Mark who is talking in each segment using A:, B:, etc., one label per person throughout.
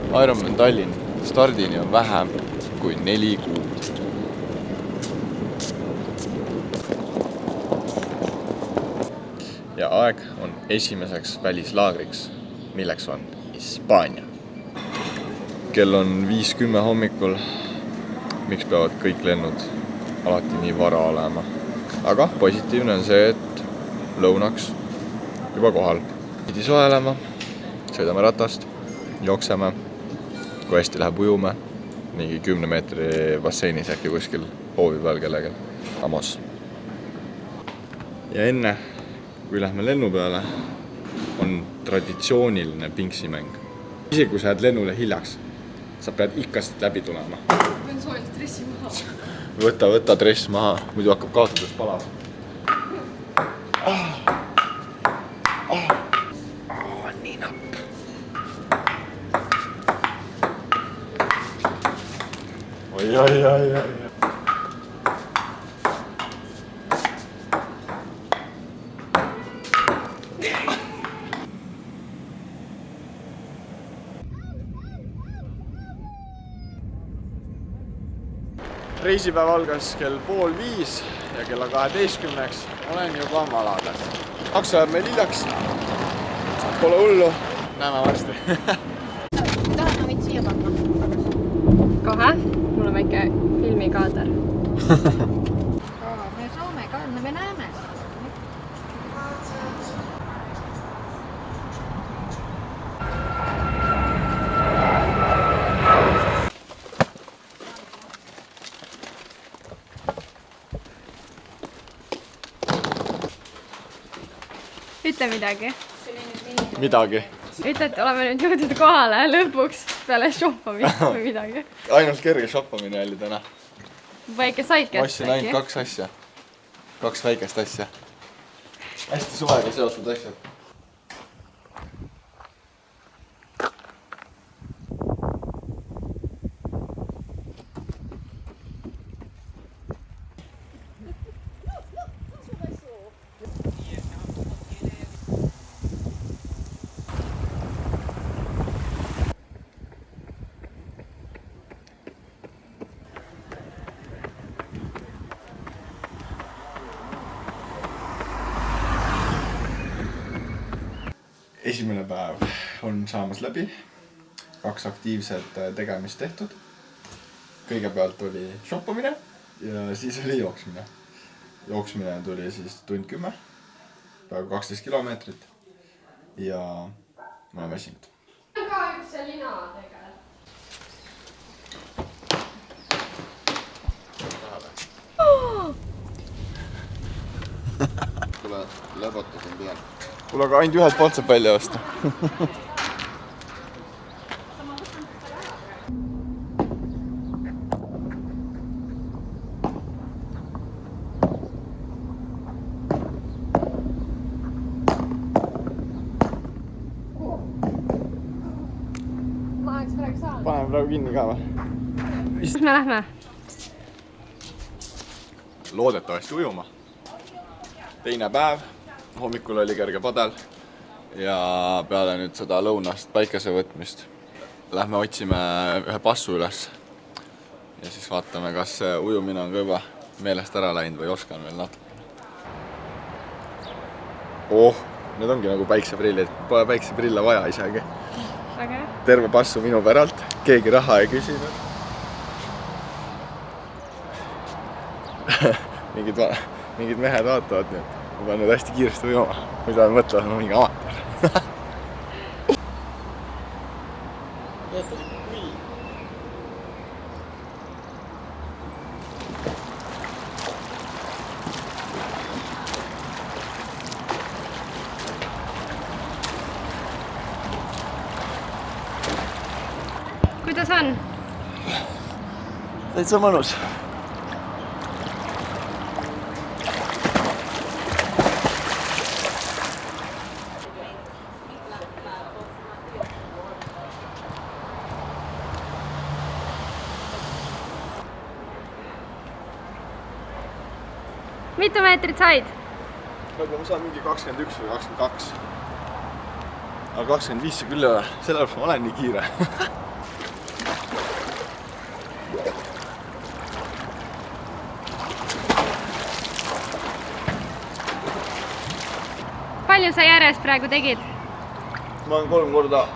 A: Ironman Tallinn stardini on vähem kui 4 kuud. Ja aeg on esimeseks välislaagriks, milleks on Hispaania. Kell on 5:10 hommikul. Miks peavad kõik lennud alati nii vara olema? Aga positiivne on see, et lõunaks juba kohal. Pidi soelema, sõidame ratast, jookseme, kui hästi läheb ujume, mingi 10 meetri basseinis äkki kuskil hoovi peal kellegel. Amos. Ja enne, kui lähme lennu peale, on traditsiooniline pingsimäng. Isegi kui sa jääd lennule hiljaks, sa pead ikka läbi tulema.
B: Võin soojalt dressi maha.
A: Võta dress maha, muidu hakkab kaotades palav. Nii napp. Oi. Reisipäev algas kell 4:30 ja kella 12-ks olen juba maladas. Kaks ajab meil hiljaks. Pole hullu. Näeme varsti.
B: Tahad ma võid siia panna? Kohe? Mul on väike filmikaader. Me saame ka, me näeme. Ütle midagi.
A: Midagi.
B: Ütle, et oleme nüüd jõudnud kohale lõpuks peale shoppamist või midagi.
A: Ainult kerge shoppamine oli täna.
B: Väike saidkest.
A: Ma ostsin ainult 2 asja. 2 väikest asja. Hästi suvega seotud asjad. Esimene päev on saamas läbi. 2 aktiivset tegemist tehtud. Kõigepealt oli shoppamine ja siis oli jooksmine. Jooksmine tuli siis 1 tund 10, peaaegu 12 kilomeetrit ja ma olen väsinud.
B: Ka üks see lina tegelikult.
A: Kuule, lõbotasin pigem. Kuule, aga ainult ühelt poolt saab välja osta. Paneme praegu kinni ka või?
B: Kus me lähme?
A: Loodetavasti ujuma. Teine päev. Hommikul oli kerge padel ja peale nüüd seda lõunast päikese võtmist lähme otsime ühe passu üles ja siis vaatame, kas ujumine on ka juba meelest ära läinud või oskan veel natuke. Need ongi nagu päikseprillid, pole päikseprille vaja isegi. Terve passu minu päralt, keegi raha ei küsinud. Mingid mehed vaatavad nüüd. Ma pean nüüd hästi kiiresti ujuma. Mida on mõtlevad, ma mingi amateur.
B: Kuidas on?
A: Täitsa mõnus.
B: Mitu meetrit said?
A: Ma saan mingi 21 või 22. Aga 25 see küll ei ole, sellepärast ma olen nii kiire.
B: palju sa järjest praegu tegid?
A: Ma olen 3 korda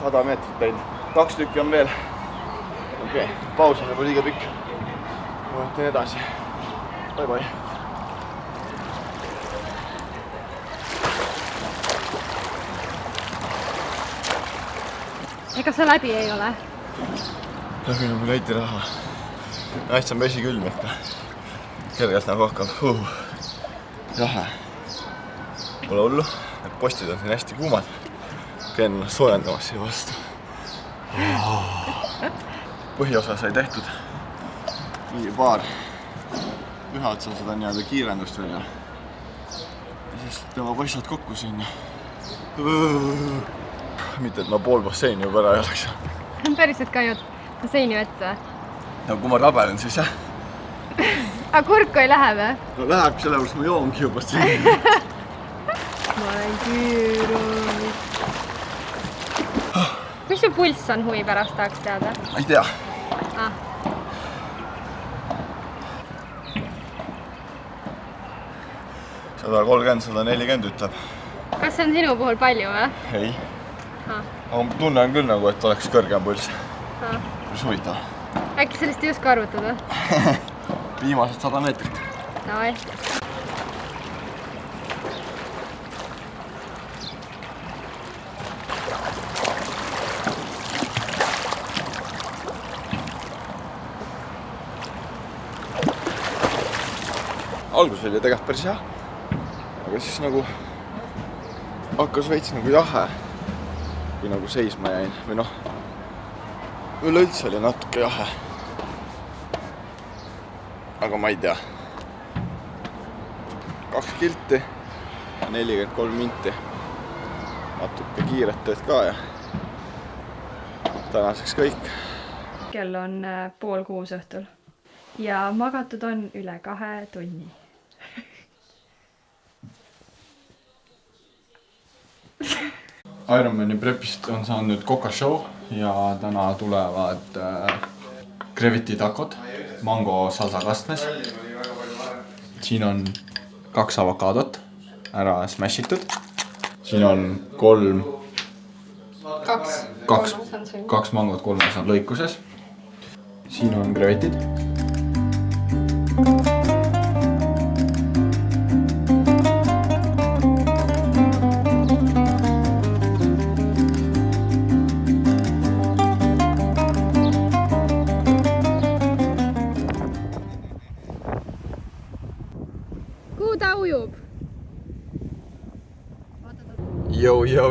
A: 100 meetrit teinud. 2 tükki on veel. Okei, paus on juba liiga pikk. Ma võtan edasi. Bye bye.
B: Ega sa läbi ei ole?
A: Läbi nagu leiti raha. Hästi on vesi külm ikka. Kergelt nagu hakkab. Jahe. Pole hullu. Need postid on siin hästi kuumad. Käin soojendamas siia vastu. Põhiosa sai tehtud. Paar ühe otsa seda nii-öelda kiirendust veel ja siis tema paistad kokku siin. Mitte, et ma pool basseini juba ära ei oleks.
B: Päriselt ka jõud basseini vett või?
A: No kui ma rabelen, siis jah.
B: Aga kurku ei lähe või?
A: No läheb, sellepärast ma joongi ju basseini.
B: Ma olen küürunud. Mis su pulss on huvi pärast tahaks teada?
A: Ei tea.
B: Ah.
A: 130-140 ütleb.
B: Kas see on sinu puhul palju või?
A: Ei.
B: Ah.
A: Aga ma tunnen küll nagu, et oleks kõrgem pulss.
B: Ah.
A: Mis huvitav.
B: Äkki sellest ei oska arvutada?
A: Viimased 100 meetrit.
B: Davai.
A: Algus oli tegelikult päris hea. Aga siis nagu hakkas veits nagu jahe, kui nagu seisma jäin. Või noh, üleüldse oli natuke jahe. Aga ma ei tea. 2 kilti, 43 minti. Natuke kiiret teed ka ja tänaseks kõik.
B: Kell on 5:30 õhtul ja magatud on üle 2 tunni.
A: Ironmani prepist on saanud nüüd Coca Show ja täna tulevad Gravity takod mango salsa kastmes. Siin on 2 avokaadot ära smash itud. Siin on 2 mangot 3 lõikuses. Siin on Gravity'd.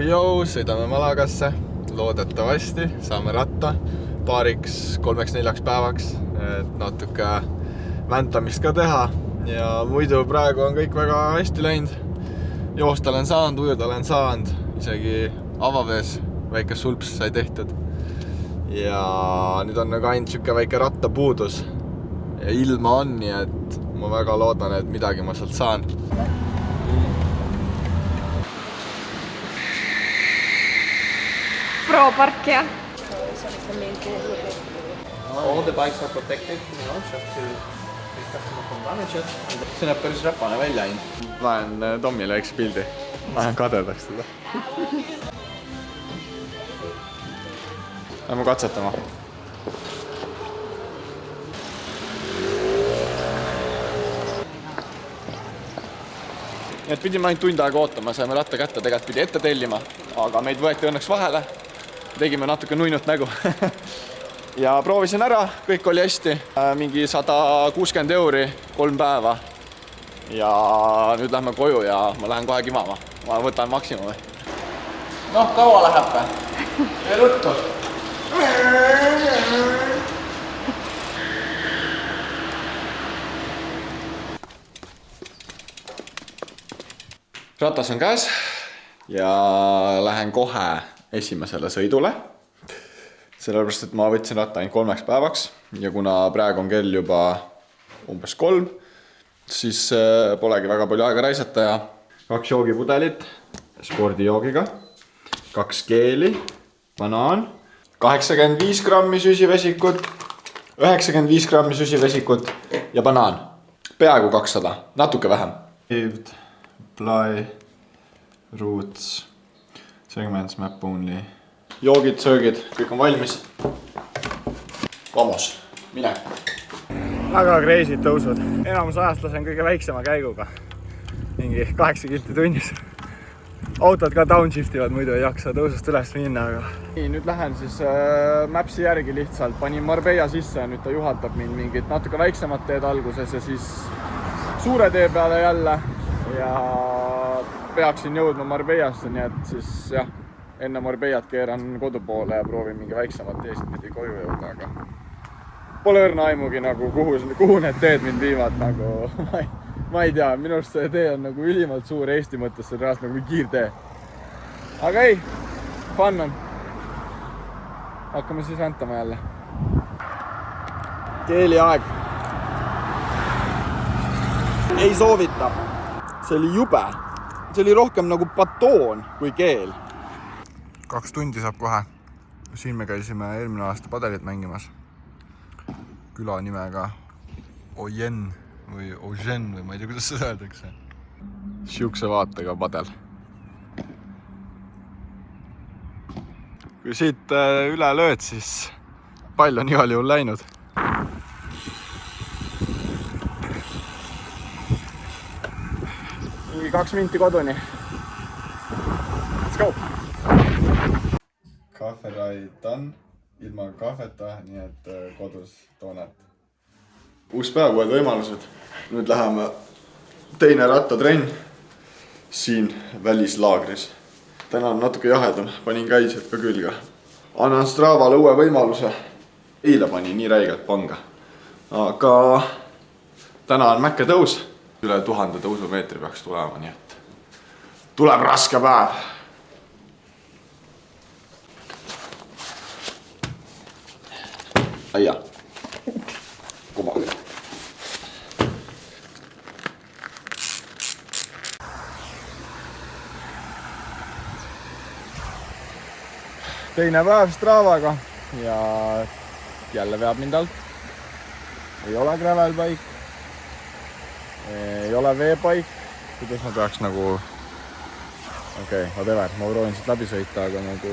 A: Jou, sõidame Malagasse, loodetavasti saame ratta paariks 3-4 päevaks, et natuke väntamist ka teha ja muidu praegu on kõik väga hästi läinud. Joosta olen saanud, ujuda olen saanud, isegi avavees väike sulps sai tehtud ja nüüd on nagu ainult siuke väike rattapuudus ja ilma on, nii et ma väga loodan, et midagi ma sealt saan.
B: Pro-parkija.
C: All the bikes are protected, you know, just to be customer from damages.
A: See näeb päris räpane välja ainult. Lähen Tommile üks pildi. Lähen kadedaks teda. Lähme katsetama. Et pidime ainult tund aega ootama, saime ratta kätte, tegelikult pidi ette tellima, aga meid võeti õnneks vahele. Tegime natuke nuinut nägu. Ja proovisin ära, kõik oli hästi. Mingi 160 €, 3 päeva. Ja nüüd lähme koju ja ma lähen kohe kimama. Ma võtan maksimumi. Noh, kaua läheb või? Ei ruttu. Ratas on käes ja lähen kohe esimesele sõidule. Sellepärast, et ma võtsin ratta ainult 3 päevaks ja kuna praegu on kell juba umbes 3, siis polegi väga palju aega raisata ja 2 joogipudelit spordijoogiga, 2 keeli, banaan, 85 grammi süsivesikut, 95 grammi süsivesikut ja banaan. Peaaegu 200, natuke vähem. Apply Roots, segments, map only. Joogid, söögid, kõik on valmis. Vamos, mine! Väga crazy'd tõusud. Enamus ajast lasen kõige väiksema käiguga. Mingi 8 kilti tunnis. Autod ka downshiftivad, muidu ei jaksa tõusust üles minna, aga... Nii, nüüd lähen siis Mapsi järgi lihtsalt. Panin Marbella sisse ja nüüd ta juhatab mind mingit natuke väiksemat teed alguses ja siis suure tee peale jälle. Ja peaksin jõudma Marbellasse, nii et siis jah, enne Marbellat keeran kodu poole ja proovin mingi väiksemat teest pidi koju jõuda, aga pole õrna aimugi nagu kuhu need teed mind viivad, nagu ma ei tea, minu arust see tee on nagu ülimalt suur Eesti mõttes, see on reaalselt nagu kiirtee. Aga ei, fun on. Hakkame siis väntama jälle. Keeliaeg. Ei soovita. See oli jube. See oli rohkem nagu batoon kui keel. 2 tundi saab kohe. Siin me käisime eelmine aasta padelit mängimas. Küla nimega Ojen või Ojen või ma ei tea, kuidas seda öeldakse. Siukse vaatega padel. Kui siit üle lööd, siis pall on igal juhul läinud. Mingi 2 minti koduni. Let's go! Kahverai done, ilma kahveta, nii et kodus toonat. Uus päev, uued võimalused. Nüüd läheme teine rattatrenn siin välislaagris. Täna on natuke jahedam, panin käised ka külge. Annan Stravale uue võimaluse. Eile panin nii räigelt panga. Aga täna on mäkke tõus. Üle 1000 tõusumeetri peaks tulema, nii et tuleb raske päev. Aia. Kumagi. Teine päev Stravaga ja jälle veab mind alt. Ei ole gravel bike. Ei ole veepaik. Kuidas ma peaks nagu... Okei, whatever. Ma proovin siit läbi sõita, aga nagu...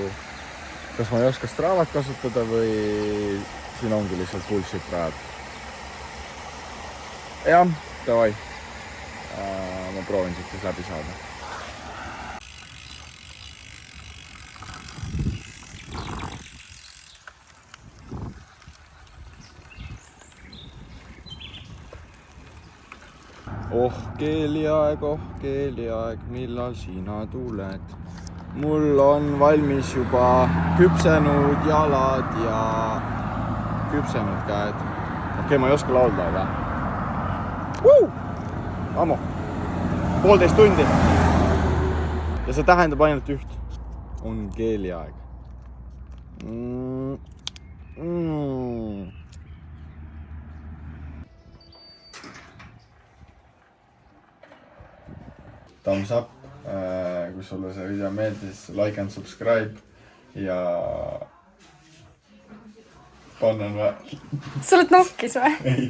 A: Kas ma ei oska Stravat kasutada või siin ongi lihtsalt bullshit rajad? Jah, davai. Ma proovin siit siis läbi saada. Oh keeliaeg, millal sina tuled? Mul on valmis juba küpsenud jalad ja küpsenud käed. Okei, ma ei oska laulda, aga... Ammu! 1,5 tundi. Ja see tähendab ainult üht. On keeliaeg. Thumbs up, kui sulle see video meeldis, like and subscribe ja pannen või?
B: Sa oled nokkis või?
A: Ei.